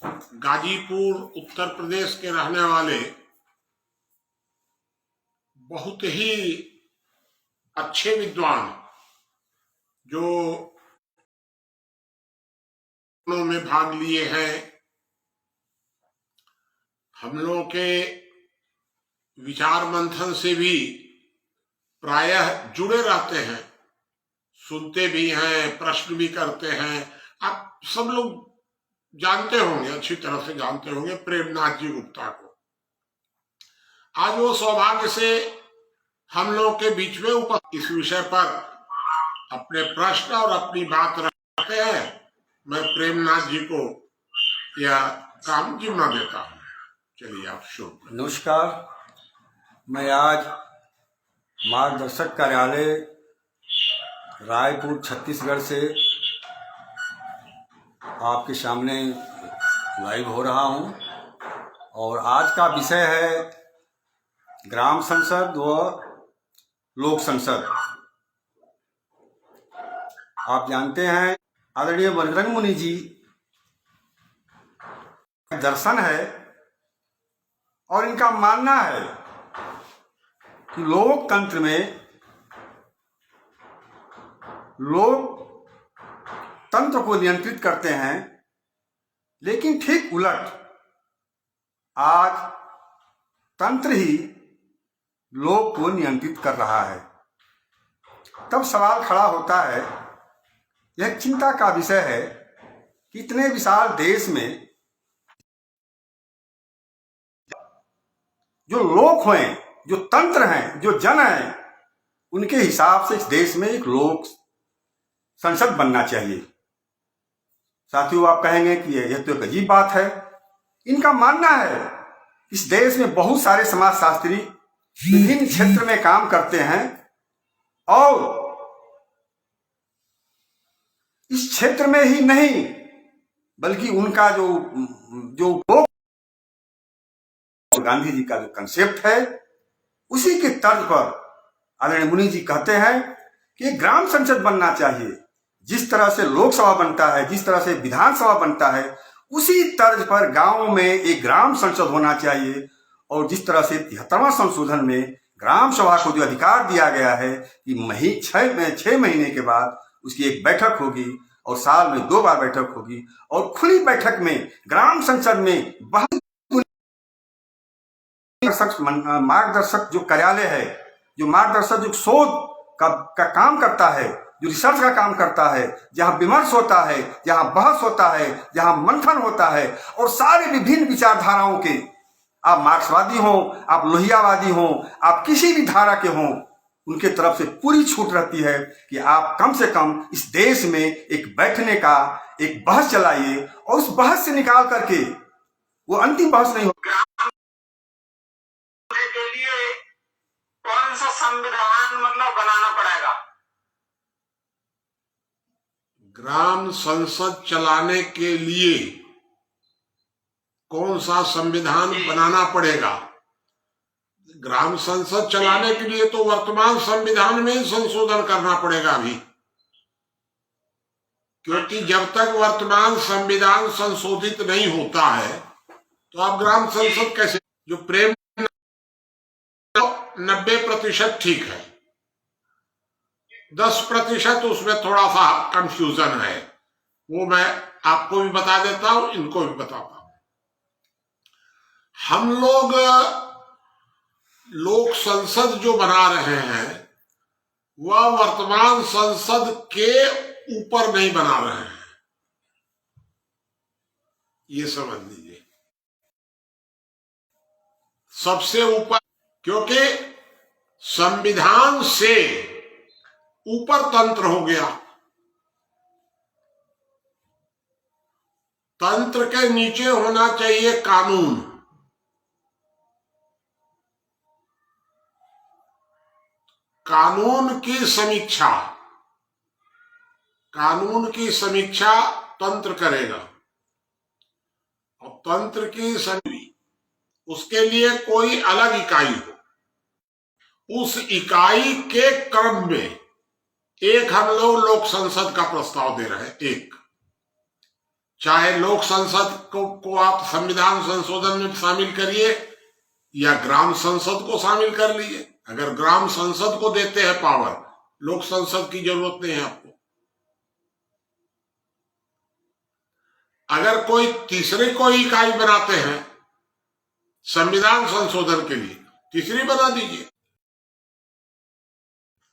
गाजीपुर उत्तर प्रदेश के रहने वाले बहुत ही अच्छे विद्वान जो में भाग लिए हैं, हम लोगों के विचार मंथन से भी प्रायः जुड़े रहते हैं, सुनते भी हैं, प्रश्न भी करते हैं। आप सब लोग जानते होंगे, अच्छी तरह से जानते होंगे प्रेमनाथ जी गुप्ता को। आज वो सौभाग्य से हम लोग के बीच में इस विषय पर अपने प्रश्न और अपनी बात रखते हैं। मैं प्रेमनाथ जी को यह काम जिम्मा देता हूँ। चलिए आप शुभ। नमस्कार, मैं आज मार्गदर्शक कार्यालय रायपुर छत्तीसगढ़ से आपके सामने लाइव हो रहा हूं और आज का विषय है ग्राम संसद व लोक संसद। आप जानते हैं आदरणीय बजरंग मुनि जी दर्शन है और इनका मानना है कि लोकतंत्र में लोग तंत्र को नियंत्रित करते हैं, लेकिन ठीक उलट आज तंत्र ही लोग को नियंत्रित कर रहा है। तब सवाल खड़ा होता है, यह चिंता का विषय है कि इतने विशाल देश में जो लोग हैं, जो तंत्र हैं, जो जन हैं, उनके हिसाब से इस देश में एक लोक संसद बनना चाहिए। साथियों, आप कहेंगे कि यह तो एक अजीब बात है। इनका मानना है इस देश में बहुत सारे समाजशास्त्री विभिन्न क्षेत्र में काम करते हैं और इस क्षेत्र में ही नहीं बल्कि उनका जो गांधी जी का जो कंसेप्ट है उसी के तर्ज पर आदरणीय मुनि जी कहते हैं कि ग्राम संसद बनना चाहिए। जिस तरह से लोकसभा बनता है, जिस तरह से विधानसभा बनता है, उसी तर्ज पर गांव में एक ग्राम संसद होना चाहिए। और जिस तरह से 73वां संशोधन में ग्राम सभा को जो अधिकार दिया गया है कि 6 महीने के बाद उसकी एक बैठक होगी और साल में 2 बार बैठक होगी और खुली बैठक में ग्राम संसद में मार्गदर्शक जो कार्यालय है, जो मार्गदर्शक जो शोध का काम करता है, जो रिसर्च का काम करता है, जहां विमर्श होता है, जहां बहस होता है, जहां मंथन होता है और सारे विभिन्न विचारधाराओं के, आप मार्क्सवादी हो, आप लोहियावादी हो, आप किसी भी धारा के हो, उनके तरफ से पूरी छूट रहती है कि आप कम से कम इस देश में एक बैठने का एक बहस चलाइए और उस बहस से निकाल करके वो अंतिम बहस नहीं हो। के लिए कौन सा संविधान बनाना पड़ेगा? ग्राम संसद चलाने के लिए कौन सा संविधान बनाना पड़ेगा? ग्राम संसद चलाने के लिए तो वर्तमान संविधान में ही संशोधन करना पड़ेगा अभी, क्योंकि जब तक वर्तमान संविधान संशोधित नहीं होता है तो आप ग्राम संसद कैसे? जो प्रेम 90% ठीक है, 10% उसमें थोड़ा सा कंफ्यूजन है, वो मैं आपको भी बता देता हूं, इनको भी बताता हूं। हम लोग लोक संसद जो बना रहे हैं वह वर्तमान संसद के ऊपर नहीं बना रहे हैं, ये समझ लीजिए। सबसे ऊपर, क्योंकि संविधान से ऊपर तंत्र हो गया। तंत्र के नीचे होना चाहिए कानून। कानून की समीक्षा तंत्र करेगा और तंत्र की उसके लिए कोई अलग इकाई हो, उस इकाई के क्रम में एक हम लोग लोक संसद का प्रस्ताव दे रहे हैं। एक चाहे लोक संसद को आप संविधान संशोधन में शामिल करिए या ग्राम संसद को शामिल कर लीजिए। अगर ग्राम संसद को देते हैं पावर, लोक संसद की जरूरत नहीं है आपको। अगर कोई तीसरे को इकाई बनाते हैं संविधान संशोधन के लिए, तीसरी बना दीजिए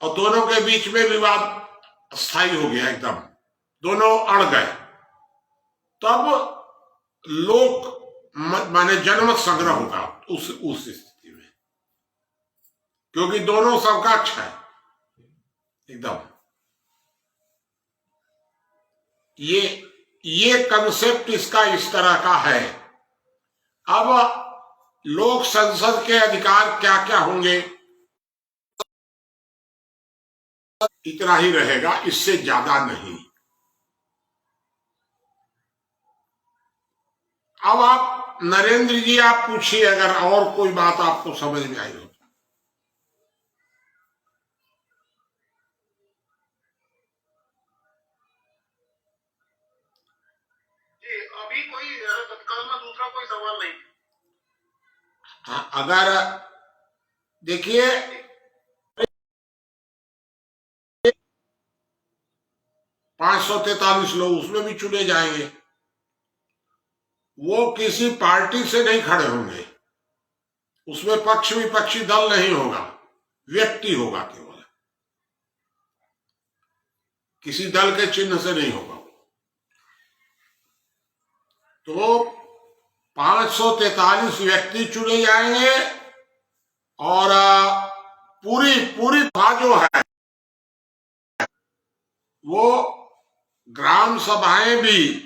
और दोनों के बीच में विवाद स्थायी हो गया, एकदम दोनों अड़ गए, तब लोक माने जनमत संग्रह होगा उस स्थिति में, क्योंकि दोनों समकक्ष है एकदम। ये कंसेप्ट इसका इस तरह का है। अब लोक संसद के अधिकार क्या क्या होंगे, इतना ही रहेगा, इससे ज्यादा नहीं। अब आप नरेंद्र जी आप पूछिए अगर और कोई बात आपको समझ में आई हो। जी अभी कोई तत्काल में दूसरा कोई सवाल नहीं। हाँ, अगर देखिए 543 लोग उसमें भी चुने जाएंगे, वो किसी पार्टी से नहीं खड़े होंगे, उसमें पक्ष विपक्षी दल नहीं होगा, व्यक्ति होगा, केवल किसी दल के चिन्ह से नहीं होगा। तो 543 व्यक्ति चुने जाएंगे और पूरी जो है वो ग्राम सभाएं भी,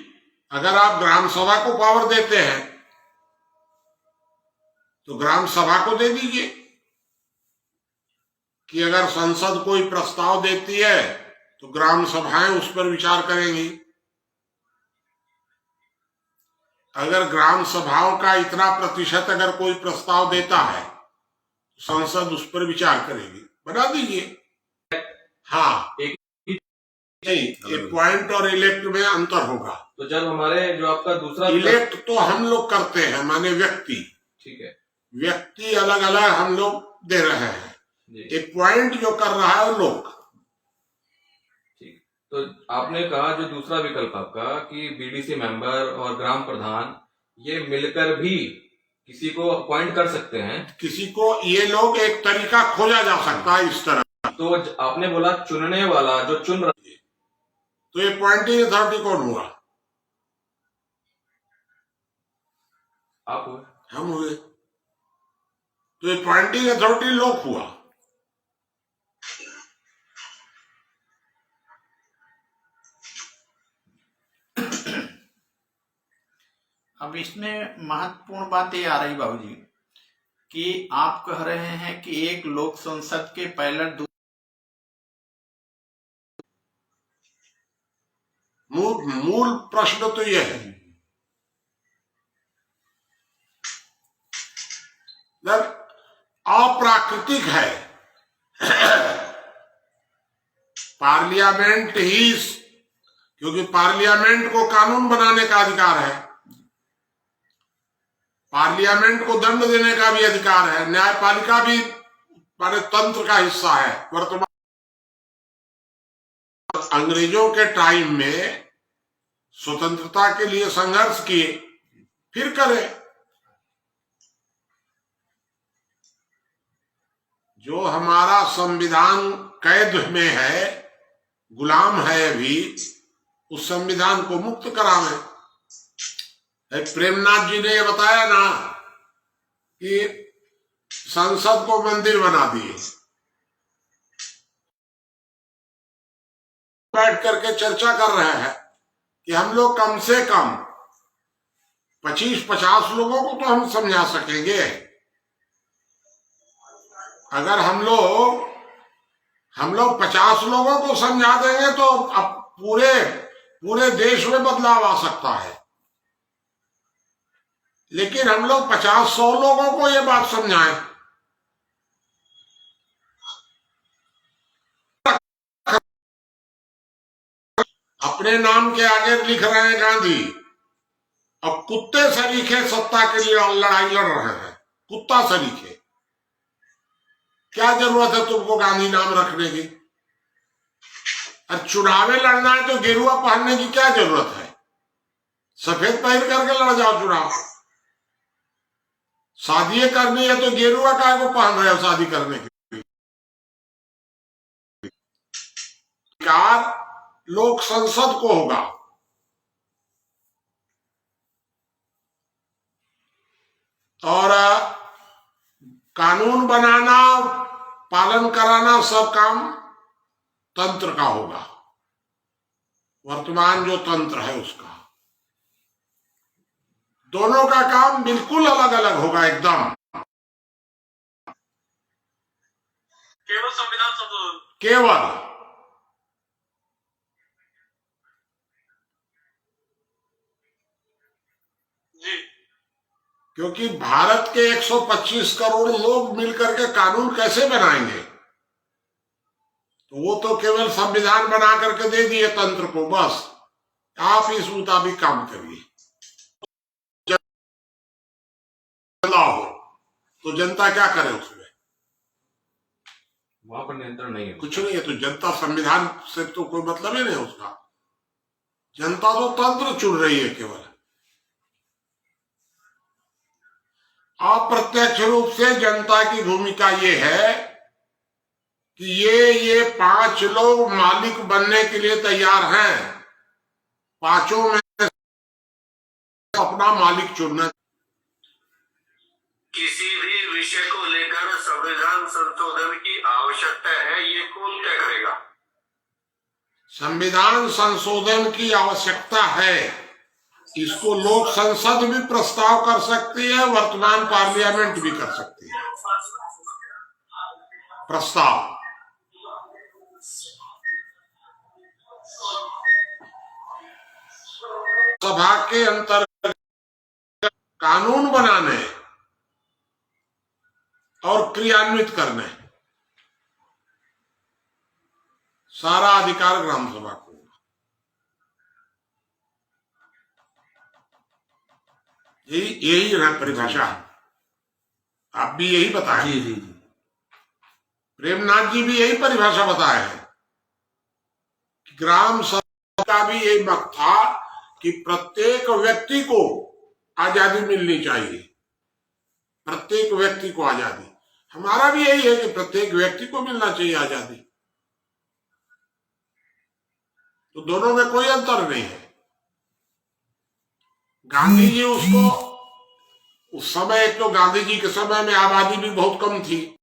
अगर आप ग्राम सभा को पावर देते हैं तो ग्राम सभा को दे दीजिए कि अगर संसद कोई प्रस्ताव देती है तो ग्राम सभाएं उस पर विचार करेंगी। अगर ग्राम सभाओं का इतना प्रतिशत अगर कोई प्रस्ताव देता है तो संसद उस पर विचार करेगी, बना दीजिए। हाँ, नहीं, पॉइंट और इलेक्ट में अंतर होगा। तो जब हमारे जो आपका दूसरा इलेक्ट तो हम लोग करते हैं, माने व्यक्ति, ठीक है, व्यक्ति अलग अलग हम लोग दे रहे हैं, एक पॉइंट जो कर रहा है वो लोग। ठीक, तो आपने कहा जो दूसरा विकल्प आपका कि बीडीसी मेंबर और ग्राम प्रधान ये मिलकर भी किसी को अपॉइंट कर सकते हैं, किसी को ये लोग एक तरीका खोजा जा सकता है इस तरह। तो आपने बोला चुनने वाला जो चुन रहा, तो ये पॉइंटिंग अथॉरिटी कौन हुआ? आप हुए, हम हुए। तो ये पॉइंटिंग अथॉरिटी लोग हुआ। अब इसमें महत्वपूर्ण बात ये आ रही बाबूजी कि आप कह रहे हैं कि एक लोक संसद के पायलट मूल प्रश्न तो यह है, अप्राकृतिक है। पार्लियामेंट ही, क्योंकि पार्लियामेंट को कानून बनाने का अधिकार है, पार्लियामेंट को दंड देने का भी अधिकार है, न्यायपालिका भी हमारे तंत्र का हिस्सा है। वर्तमान अंग्रेजों के टाइम में स्वतंत्रता के लिए संघर्ष किए, फिर करें। जो हमारा संविधान कैद में है, गुलाम है अभी, उस संविधान को मुक्त करावें। प्रेमनाथ जी ने ये बताया ना कि संसद को मंदिर बना दिए, बैठ करके चर्चा कर रहे हैं कि हम लोग कम से कम 25-50 लोगों को तो हम समझा सकेंगे। अगर हम लोग 50 लोगों को समझा देंगे तो अब पूरे देश में बदलाव आ सकता है। लेकिन हम लोग 50-100 लोगों को ये बात समझाएं, अपने नाम के आगे लिख रहे हैं गांधी, अब कुत्ते सरीखे सत्ता के लिए लड़ाई लड़ रहे हैं, कुत्ता सरीखे। क्या जरूरत है तुमको गांधी नाम रखने की? और चुनावे लड़ना है तो गेरुआ पहनने की क्या जरूरत है? सफेद पहन करके लड़ जाओ चुनाव। शादी करनी है तो गेरुआ काय को पहन रहे हो शादी करने के लिए? अधिकार लोक संसद को होगा। और कानून बनाना, पालन कराना सब काम तंत्र का होगा, वर्तमान जो तंत्र है उसका। दोनों का काम बिल्कुल अलग अलग होगा एकदम। केवल संविधान संशोधन। केवल जी। क्योंकि भारत के 125 करोड़ लोग मिलकर के कानून कैसे बनाएंगे? तो वो तो केवल संविधान बना करके दे दिए तंत्र को, बस आप इस मुताबिक काम करिए। हो तो जनता क्या करे उसमें? वहां पर नियंत्रण नहीं है, कुछ नहीं है। तो जनता संविधान से तो कोई मतलब ही नहीं है उसका। जनता तो तंत्र चुन रही है केवल। अप्रत्यक्ष रूप से जनता की भूमिका ये है कि ये 5 लोग मालिक बनने के लिए तैयार हैं। 5 में अपना मालिक चुनना। किसी भी विषय को लेकर संविधान संशोधन की आवश्यकता है, ये कौन तय करेगा? संविधान संशोधन की आवश्यकता है, इसको लोक संसद भी प्रस्ताव कर सकती है, वर्तमान पार्लियामेंट भी कर सकती है प्रस्ताव। सभा के अंतर्गत कानून बनाने और क्रियान्वित करने सारा अधिकार ग्राम सभा को। यही है परिभाषा। आप भी यही बताए। जी जी जी। प्रेमनाथ जी भी यही परिभाषा बताए हैं। ग्राम सभा का भी यही मत था कि प्रत्येक व्यक्ति को आजादी मिलनी चाहिए, प्रत्येक व्यक्ति को आजादी। हमारा भी यही है कि प्रत्येक व्यक्ति को मिलना चाहिए आजादी। तो दोनों में कोई अंतर नहीं है। गांधी जी उसको, उस समय एक तो गांधी जी के समय में आबादी भी बहुत कम थी,